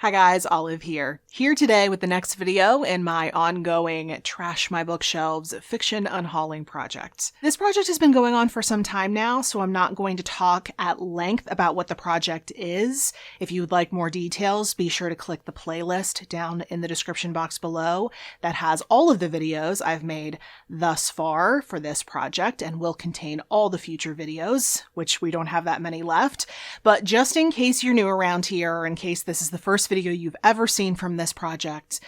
Hi guys, Olive here. Here today with the next video in my ongoing Trash My Bookshelves fiction unhauling project. This project has been going on for some time now, so I'm not going to talk at length about what the project is. If you would like more details, be sure to click the playlist down in the description box below that has all of the videos I've made thus far for this project and will contain all the future videos, which we don't have that many left. But just in case you're new around here, or in case this is the first video you've ever seen from this project,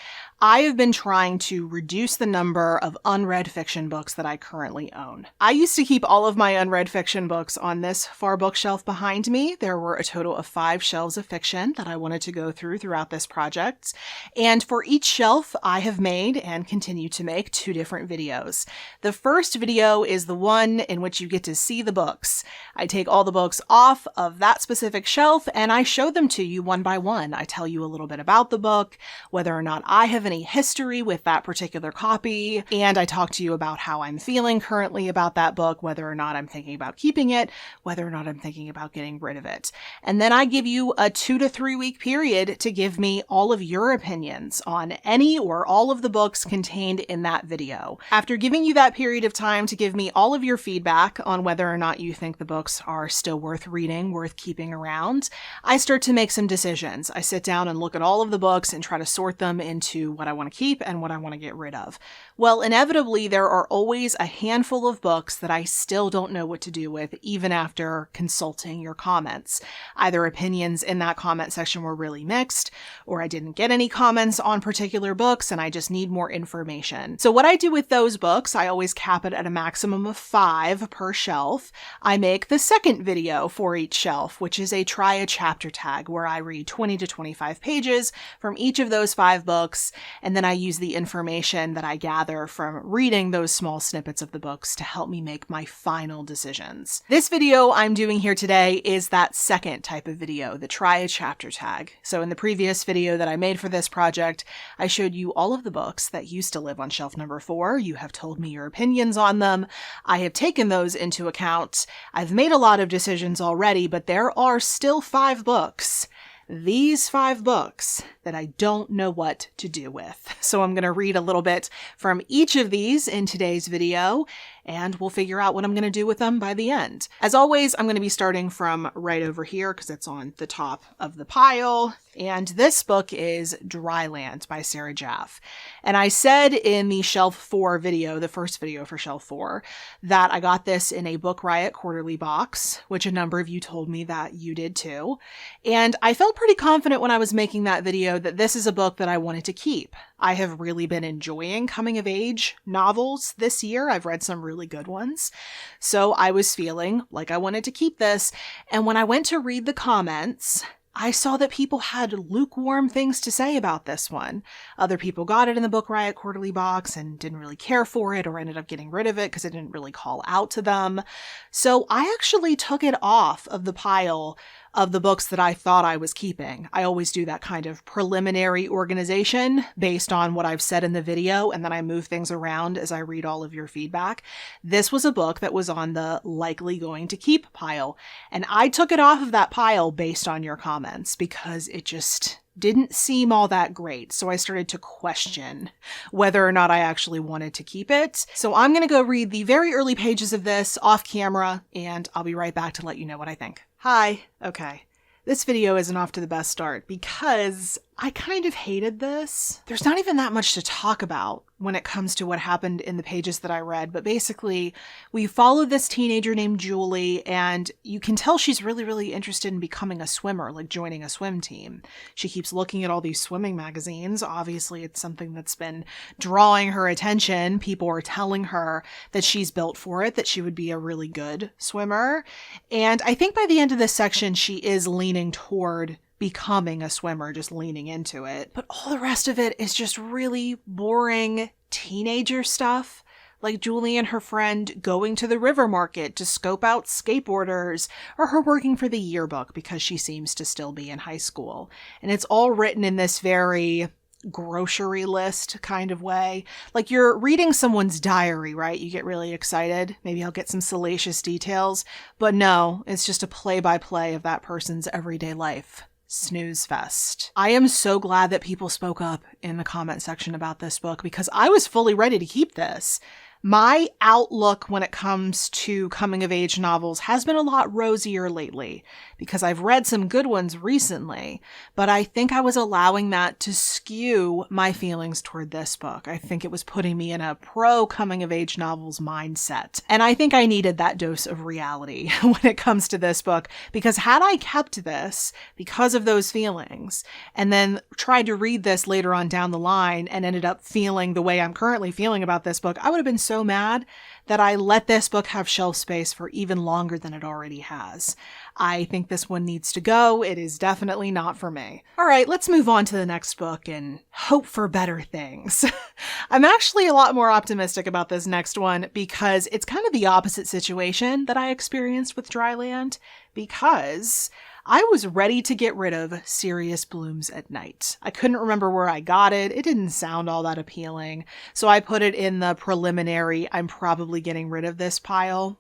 I have been trying to reduce the number of unread fiction books that I currently own. I used to keep all of my unread fiction books on this far bookshelf behind me. There were a total of 5 shelves of fiction that I wanted to go through throughout this project. And for each shelf, I have made and continue to make 2 different videos. The first video is the one in which you get to see the books. I take all the books off of that specific shelf and I show them to you one by one. I tell you a little bit about the book, whether or not I have any history with that particular copy, and I talk to you about how I'm feeling currently about that book, whether or not I'm thinking about keeping it, whether or not I'm thinking about getting rid of it. And then I give you a 2 to 3 week period to give me all of your opinions on any or all of the books contained in that video. After giving you that period of time to give me all of your feedback on whether or not you think the books are still worth reading, worth keeping around, I start to make some decisions. I sit down and look at all of the books and try to sort them into what I want to keep and what I want to get rid of. Well, inevitably, there are always a handful of books that I still don't know what to do with, even after consulting your comments. Either opinions in that comment section were really mixed, or I didn't get any comments on particular books and I just need more information. So what I do with those books, I always cap it at a maximum of 5 per shelf. I make the second video for each shelf, which is a try a chapter tag, where I read 20 to 25 pages from each of those 5 books, and then I use the information that I gather from reading those small snippets of the books to help me make my final decisions. This video I'm doing here today is that second type of video, the try a chapter tag. So in the previous video that I made for this project, I showed you all of the books that used to live on shelf number 4. You have told me your opinions on them. I have taken those into account. I've made a lot of decisions already, but there are still 5 books. These 5 books that I don't know what to do with. So I'm going to read a little bit from each of these in today's video, and we'll figure out what I'm going to do with them by the end. As always, I'm going to be starting from right over here because it's on the top of the pile. And this book is Dryland by Sarah Jaff. And I said in the Shelf 4 video, the first video for Shelf 4, that I got this in a Book Riot quarterly box, which a number of you told me that you did too. And I felt pretty confident when I was making that video that this is a book that I wanted to keep. I have really been enjoying coming of age novels this year. I've read some really good ones. So I was feeling like I wanted to keep this. And when I went to read the comments, I saw that people had lukewarm things to say about this one. Other people got it in the Book Riot quarterly box and didn't really care for it, or ended up getting rid of it because it didn't really call out to them. So I actually took it off of the pile of the books that I thought I was keeping. I always do that kind of preliminary organization based on what I've said in the video, and then I move things around as I read all of your feedback. This was a book that was on the likely going to keep pile, and I took it off of that pile based on your comments because it just didn't seem all that great. So I started to question whether or not I actually wanted to keep it. So I'm going to go read the very early pages of this off camera, and I'll be right back to let you know what I think. Hi. Okay. This video isn't off to the best start because I kind of hated this. There's not even that much to talk about when it comes to what happened in the pages that I read, but basically we follow this teenager named Julie, and you can tell she's really, really interested in becoming a swimmer, like joining a swim team. She keeps looking at all these swimming magazines. Obviously, it's something that's been drawing her attention. People are telling her that she's built for it, that she would be a really good swimmer. And I think by the end of this section, she is leaning toward becoming a swimmer, just leaning into it. But all the rest of it is just really boring teenager stuff. Like Julie and her friend going to the river market to scope out skateboarders, or her working for the yearbook because she seems to still be in high school. And it's all written in this very grocery list kind of way. Like you're reading someone's diary, right? You get really excited. Maybe I'll get some salacious details. But no, it's just a play-by-play of that person's everyday life. snooze fest. I am so glad that people spoke up in the comment section about this book because I was fully ready to keep this. My outlook when it comes to coming-of-age novels has been a lot rosier lately because I've read some good ones recently, but I think I was allowing that to skew my feelings toward this book. I think it was putting me in a pro-coming-of-age novels mindset, and I think I needed that dose of reality when it comes to this book because had I kept this because of those feelings and then tried to read this later on down the line and ended up feeling the way I'm currently feeling about this book, I would have been so mad that I let this book have shelf space for even longer than it already has. I think this one needs to go. It is definitely not for me. All right, let's move on to the next book and hope for better things. I'm actually a lot more optimistic about this next one because it's kind of the opposite situation that I experienced with Dryland, because I was ready to get rid of Serious Blooms at Night. I couldn't remember where I got it. It didn't sound all that appealing. So I put it in the preliminary, I'm probably getting rid of this pile.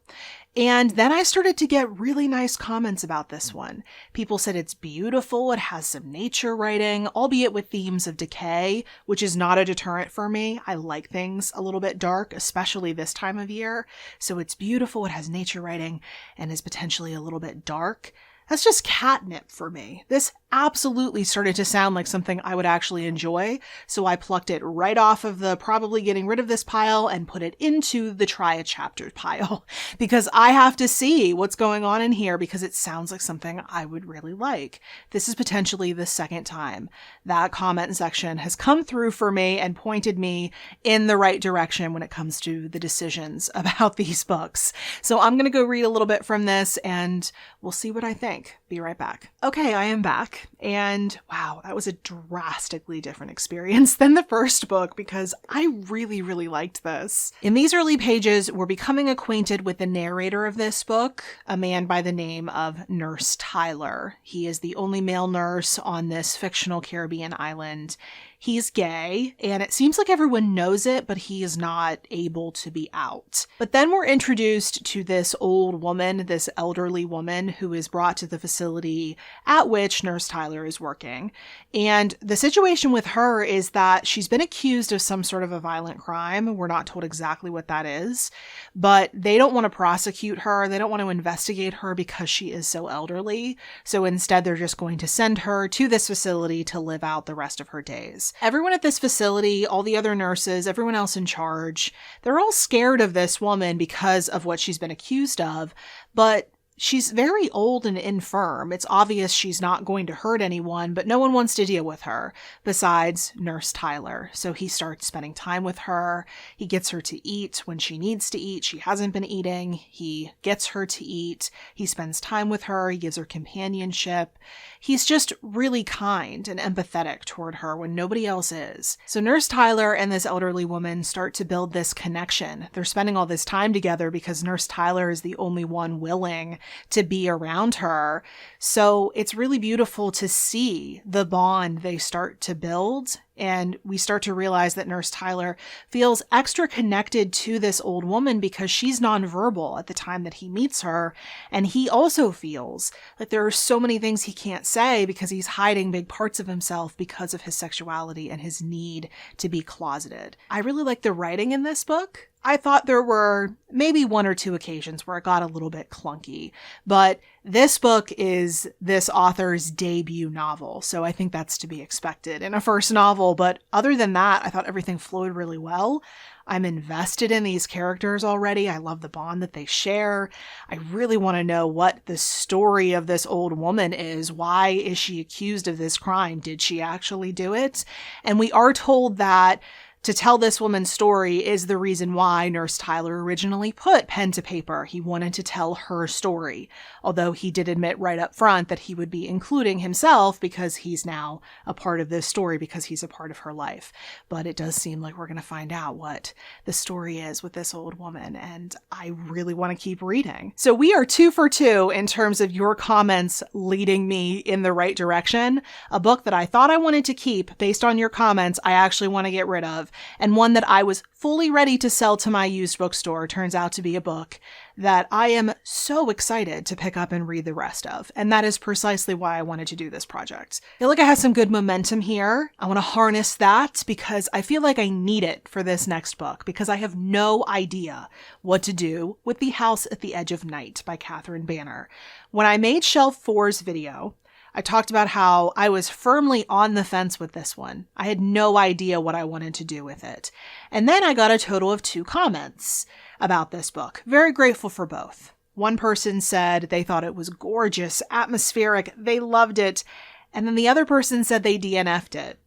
And then I started to get really nice comments about this one. People said it's beautiful, it has some nature writing, albeit with themes of decay, which is not a deterrent for me. I like things a little bit dark, especially this time of year. So it's beautiful, it has nature writing, and is potentially a little bit dark. That's just catnip for me. This absolutely started to sound like something I would actually enjoy, so I plucked it right off of the probably getting rid of this pile and put it into the try a chapter pile, because I have to see what's going on in here because it sounds like something I would really like. This is potentially the second time that comment section has come through for me and pointed me in the right direction when it comes to the decisions about these books. So I'm going to go read a little bit from this and we'll see what I think. Be right back. Okay, I am back. And wow, that was a drastically different experience than the first book because I really, really liked this. In these early pages, we're becoming acquainted with the narrator of this book, a man by the name of Nurse Tyler. He is the only male nurse on this fictional Caribbean island. He's gay, and it seems like everyone knows it, but he is not able to be out. But then we're introduced to this old woman, this elderly woman who is brought to the facility at which Nurse Tyler is working. And the situation with her is that she's been accused of some sort of a violent crime. We're not told exactly what that is, but they don't want to prosecute her. They don't want to investigate her because she is so elderly. So instead, they're just going to send her to this facility to live out the rest of her days. Everyone at this facility, all the other nurses, everyone else in charge, they're all scared of this woman because of what she's been accused of, but she's very old and infirm. It's obvious she's not going to hurt anyone, but no one wants to deal with her besides Nurse Tyler. So he starts spending time with her. He gets her to eat when she needs to eat. She hasn't been eating. He gets her to eat. He spends time with her. He gives her companionship. He's just really kind and empathetic toward her when nobody else is. So Nurse Tyler and this elderly woman start to build this connection. They're spending all this time together because Nurse Tyler is the only one willing to be around her. So it's really beautiful to see the bond they start to build. And we start to realize that Nurse Tyler feels extra connected to this old woman because she's nonverbal at the time that he meets her. And he also feels that there are so many things he can't say because he's hiding big parts of himself because of his sexuality and his need to be closeted. I really like the writing in this book. I thought there were maybe one or two occasions where it got a little bit clunky, but this book is this author's debut novel, so I think that's to be expected in a first novel, but other than that, I thought everything flowed really well. I'm invested in these characters already. I love the bond that they share. I really want to know what the story of this old woman is. Why is she accused of this crime? Did she actually do it? And we are told that to tell this woman's story is the reason why Nurse Tyler originally put pen to paper. He wanted to tell her story, although he did admit right up front that he would be including himself because he's now a part of this story because he's a part of her life. But it does seem like we're going to find out what the story is with this old woman, and I really want to keep reading. So we are 2 for 2 in terms of your comments leading me in the right direction. A book that I thought I wanted to keep based on your comments, I actually want to get rid of. and one that I was fully ready to sell to my used bookstore turns out to be a book that I am so excited to pick up and read the rest of. And that is precisely why I wanted to do this project. I feel like I have some good momentum here. I want to harness that because I feel like I need it for this next book because I have no idea what to do with The House at the Edge of Night by Catherine Banner. When I made Shelf 4's video, I talked about how I was firmly on the fence with this one. I had no idea what I wanted to do with it. And then I got a total of 2 comments about this book. Very grateful for both. One person said they thought it was gorgeous, atmospheric, they loved it. And then the other person said they DNF'd it.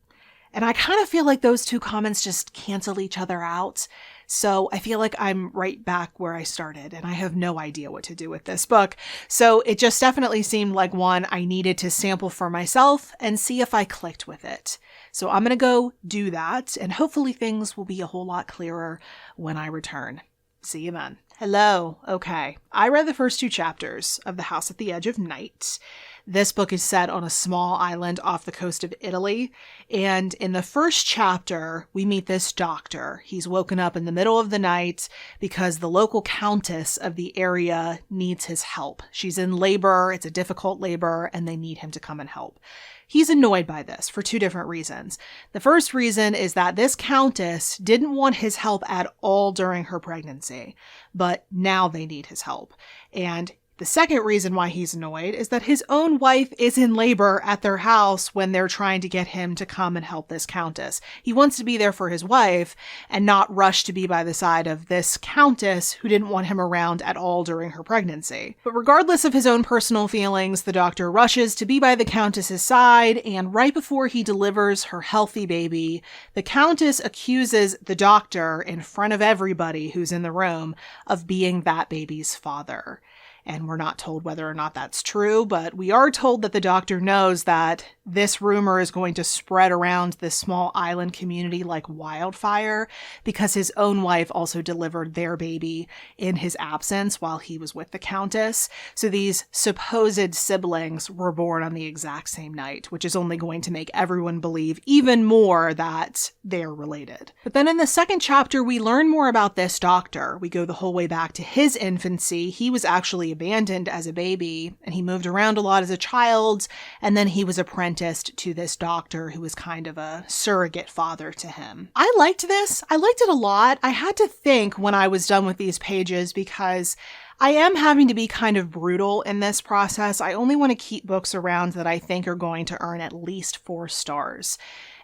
And I kind of feel like those 2 comments just cancel each other out. So I feel like I'm right back where I started and I have no idea what to do with this book. So it just definitely seemed like one I needed to sample for myself and see if I clicked with it. So I'm going to go do that and hopefully things will be a whole lot clearer when I return. See you then. Hello. Okay. I read the first 2 chapters of The House at the Edge of Night. This book is set on a small island off the coast of Italy. And in the first chapter, we meet this doctor. He's woken up in the middle of the night because the local countess of the area needs his help. She's in labor. It's a difficult labor, and they need him to come and help. He's annoyed by this for 2 different reasons. The first reason is that this countess didn't want his help at all during her pregnancy, but now they need his help. And the second reason why he's annoyed is that his own wife is in labor at their house when they're trying to get him to come and help this countess. He wants to be there for his wife and not rush to be by the side of this countess who didn't want him around at all during her pregnancy. But regardless of his own personal feelings, the doctor rushes to be by the countess's side, and right before he delivers her healthy baby, the countess accuses the doctor in front of everybody who's in the room of being that baby's father. And we're not told whether or not that's true, but we are told that the doctor knows that this rumor is going to spread around this small island community like wildfire because his own wife also delivered their baby in his absence while he was with the countess. So these supposed siblings were born on the exact same night, which is only going to make everyone believe even more that they're related. But then in the second chapter, we learn more about this doctor. We go the whole way back to his infancy. He was actually abandoned as a baby, and he moved around a lot as a child, and then he was apprenticed to this doctor who was kind of a surrogate father to him. I liked this. I liked it a lot. I had to think when I was done with these pages because I am having to be kind of brutal in this process. I only want to keep books around that I think are going to earn at least 4 stars.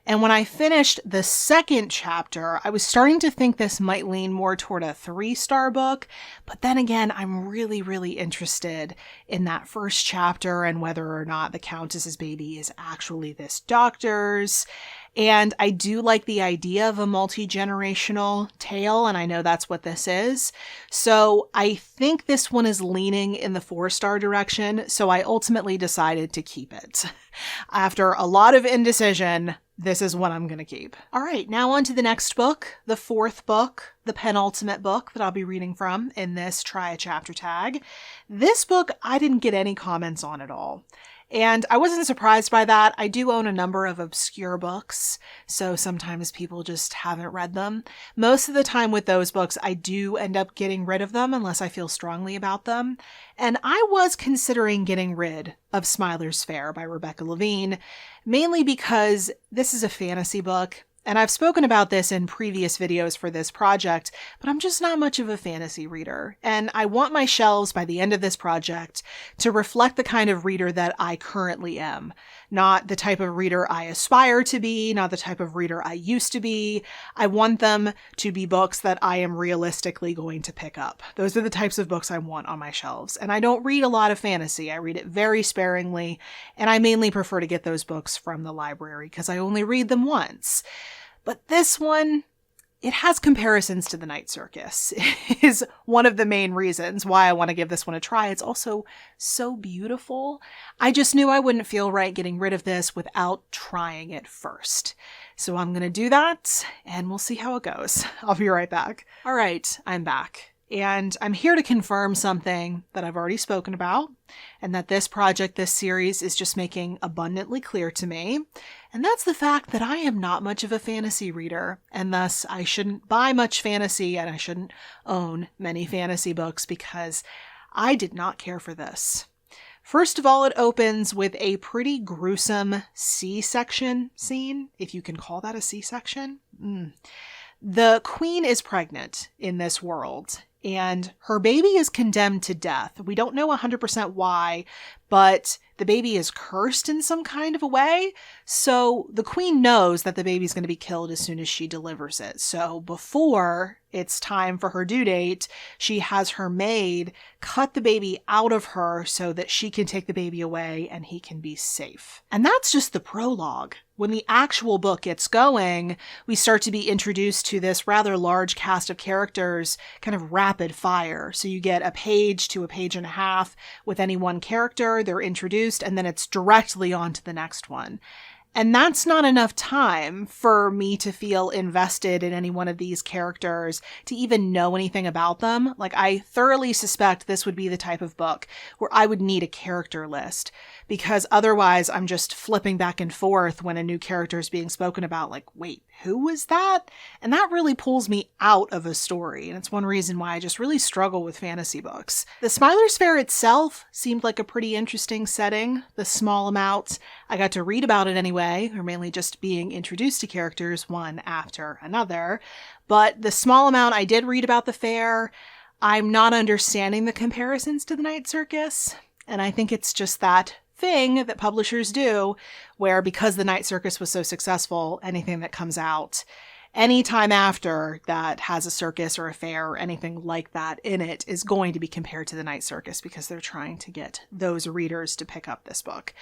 And when I finished the second chapter, I was starting to think this might lean more toward a 3-star book. But then again, I'm really, really interested in that first chapter and whether or not the Countess's baby is actually this doctor's. And I do like the idea of a multi-generational tale, and I know that's what this is. So I think this one is leaning in the 4-star direction, so I ultimately decided to keep it. After a lot of indecision, this is what I'm going to keep. All right, now on to the next book, the 4th book, the penultimate book that I'll be reading from in this Try a Chapter tag. This book, I didn't get any comments on at all. And I wasn't surprised by that. I do own a number of obscure books, so sometimes people just haven't read them. Most of the time with those books, I do end up getting rid of them unless I feel strongly about them. And I was considering getting rid of Smiler's Fair by Rebecca Levine, mainly because this is a fantasy book. And I've spoken about this in previous videos for this project, but I'm just not much of a fantasy reader. And I want my shelves by the end of this project to reflect the kind of reader that I currently am. Not the type of reader I aspire to be, not the type of reader I used to be. I want them to be books that I am realistically going to pick up. Those are the types of books I want on my shelves. And I don't read a lot of fantasy. I read it very sparingly, and I mainly prefer to get those books from the library because I only read them once. But this one, it has comparisons to The Night Circus. It is one of the main reasons why I want to give this one a try. It's also so beautiful. I just knew I wouldn't feel right getting rid of this without trying it first. So I'm going to do that, and we'll see how it goes. I'll be right back. All right, I'm back. And I'm here to confirm something that I've already spoken about, and that this project, this series, is just making abundantly clear to me. And that's the fact that I am not much of a fantasy reader, and thus I shouldn't buy much fantasy and I shouldn't own many fantasy books because I did not care for this. First of all, it opens with a pretty gruesome C-section scene, if you can call that a C-section. The queen is pregnant in this world, and her baby is condemned to death. We don't know 100% why, but the baby is cursed in some kind of a way. So the queen knows that the baby's going to be killed as soon as she delivers it. So before it's time for her due date, she has her maid cut the baby out of her so that she can take the baby away and he can be safe. And that's just the prologue. When the actual book gets going, we start to be introduced to this rather large cast of characters, kind of rapid fire. So you get a page to a page and a half with any one character, they're introduced, and then it's directly on to the next one. And that's not enough time for me to feel invested in any one of these characters, to even know anything about them. Like, I thoroughly suspect this would be the type of book where I would need a character list, because otherwise I'm just flipping back and forth when a new character is being spoken about, like, wait, who was that? And that really pulls me out of a story, and it's one reason why I just really struggle with fantasy books. The Smiler's Fair itself seemed like a pretty interesting setting. The small amount I got to read about it anyway, or mainly just being introduced to characters one after another. But the small amount I did read about the fair, I'm not understanding the comparisons to the night circus. And I think it's just that thing that publishers do, where because the night circus was so successful, anything that comes out any time after that has a circus or a fair or anything like that in it is going to be compared to the night circus, because they're trying to get those readers to pick up this book.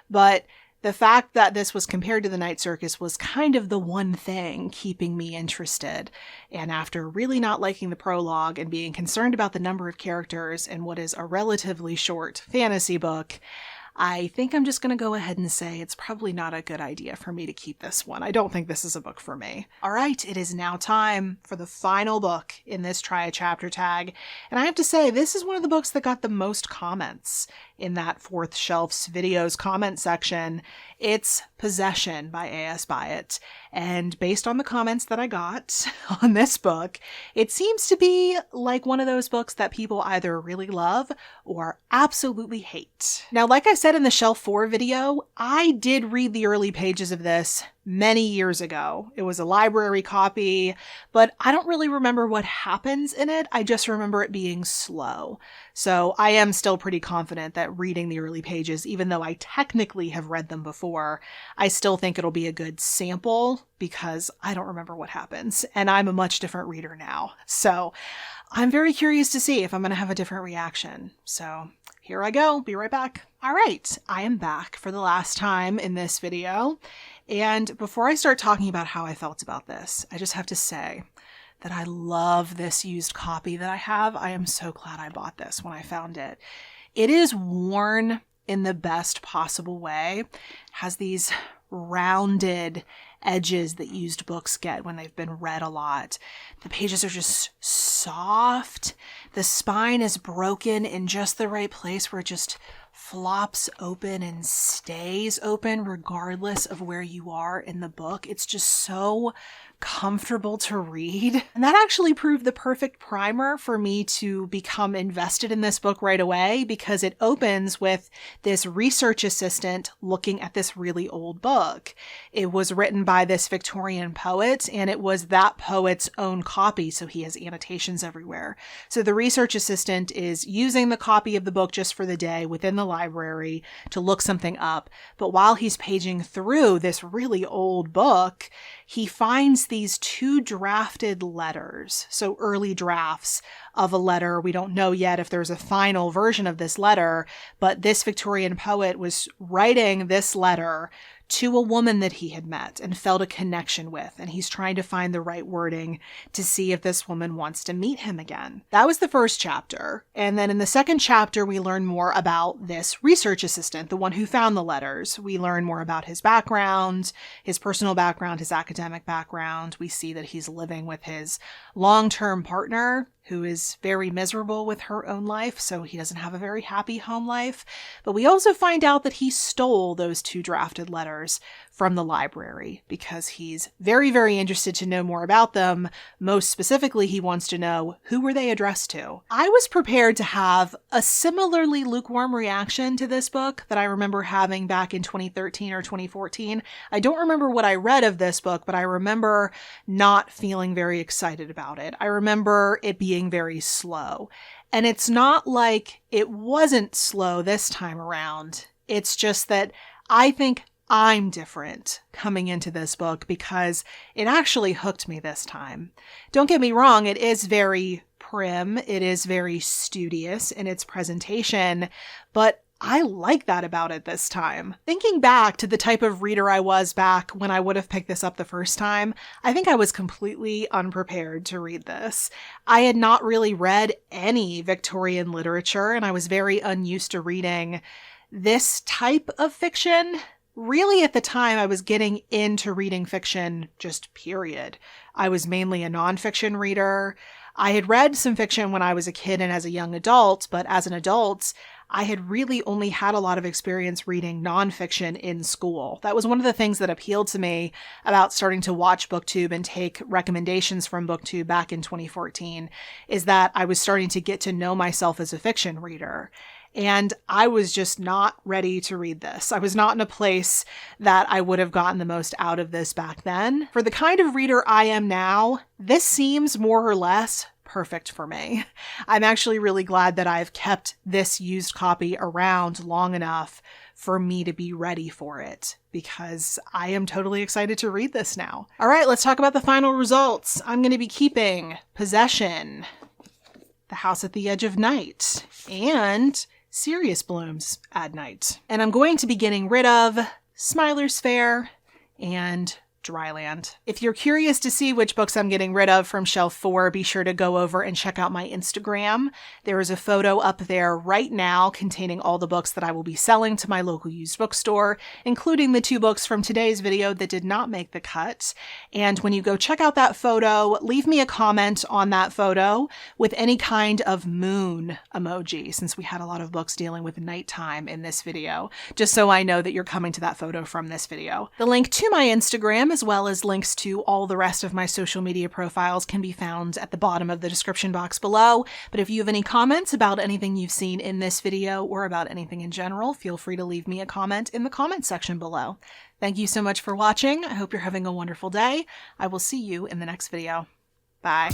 But the fact that this was compared to the night circus was kind of the one thing keeping me interested. And after really not liking the prologue and being concerned about the number of characters in what is a relatively short fantasy book, I think I'm just going to go ahead and say it's probably not a good idea for me to keep this one. I don't think this is a book for me. All right, it is now time for the final book in this Try a Chapter tag. And I have to say, this is one of the books that got the most comments in that Fourth Shelf's videos comment section. It's Possession by A.S. Byatt. And based on the comments that I got on this book, it seems to be like one of those books that people either really love or absolutely hate. Now, like I said in the Shelf 4 video, I did read the early pages of this many years ago. It was a library copy, but I don't really remember what happens in it. I just remember it being slow. So I am still pretty confident that reading the early pages, even though I technically have read them before, I still think it'll be a good sample because I don't remember what happens, and I'm a much different reader now. So I'm very curious to see if I'm going to have a different reaction. So here I go. Be right back. All right, I am back for the last time in this video. And before I start talking about how I felt about this, I just have to say that I love this used copy that I have. I am so glad I bought this when I found it. It is worn in the best possible way. It has these rounded edges that used books get when they've been read a lot. The pages are just soft. The spine is broken in just the right place where it just flops open and stays open regardless of where you are in the book. It's just so comfortable to read. And that actually proved the perfect primer for me to become invested in this book right away, because it opens with this research assistant looking at this really old book. It was written by this Victorian poet, and it was that poet's own copy, so he has annotations everywhere. So the research assistant is using the copy of the book just for the day within the library to look something up. But while he's paging through this really old book, he finds these 2 drafted letters, so early drafts of a letter. We don't know yet if there's a final version of this letter, but this Victorian poet was writing this letter to a woman that he had met and felt a connection with, and he's trying to find the right wording to see if this woman wants to meet him again. That was the first chapter, and then in the second chapter we learn more about this research assistant, the one who found the letters. We learn more about his background, his personal background, his academic background. We see that he's living with his long-term partner who is very miserable with her own life, so he doesn't have a very happy home life. But we also find out that he stole those 2 drafted letters from the library because he's very, very interested to know more about them. Most specifically, he wants to know, who were they addressed to? I was prepared to have a similarly lukewarm reaction to this book that I remember having back in 2013 or 2014. I don't remember what I read of this book, but I remember not feeling very excited about it. I remember it being very slow. And it's not like it wasn't slow this time around. It's just that I think I'm different coming into this book because it actually hooked me this time. Don't get me wrong, it is very prim, it is very studious in its presentation, but I like that about it this time. Thinking back to the type of reader I was back when I would have picked this up the first time, I think I was completely unprepared to read this. I had not really read any Victorian literature, and I was very unused to reading this type of fiction. Really, at the time, I was getting into reading fiction, just period. I was mainly a nonfiction reader. I had read some fiction when I was a kid and as a young adult, but as an adult, I had really only had a lot of experience reading nonfiction in school. That was one of the things that appealed to me about starting to watch BookTube and take recommendations from BookTube back in 2014, is that I was starting to get to know myself as a fiction reader. And I was just not ready to read this. I was not in a place that I would have gotten the most out of this back then. For the kind of reader I am now, this seems more or less perfect for me. I'm actually really glad that I've kept this used copy around long enough for me to be ready for it, because I am totally excited to read this now. All right, let's talk about the final results. I'm going to be keeping Possession, The House at the Edge of Night, and Serious Blooms at Night. And I'm going to be getting rid of Smiler's Fair and Dryland. If you're curious to see which books I'm getting rid of from shelf 4, be sure to go over and check out my Instagram. There is a photo up there right now containing all the books that I will be selling to my local used bookstore, including the 2 books from today's video that did not make the cut. And when you go check out that photo, leave me a comment on that photo with any kind of moon emoji, since we had a lot of books dealing with nighttime in this video, just so I know that you're coming to that photo from this video. The link to my Instagram, as well as links to all the rest of my social media profiles, can be found at the bottom of the description box below. But if you have any comments about anything you've seen in this video or about anything in general, feel free to leave me a comment in the comment section below. Thank you so much for watching. I hope you're having a wonderful day. I will see you in the next video. Bye.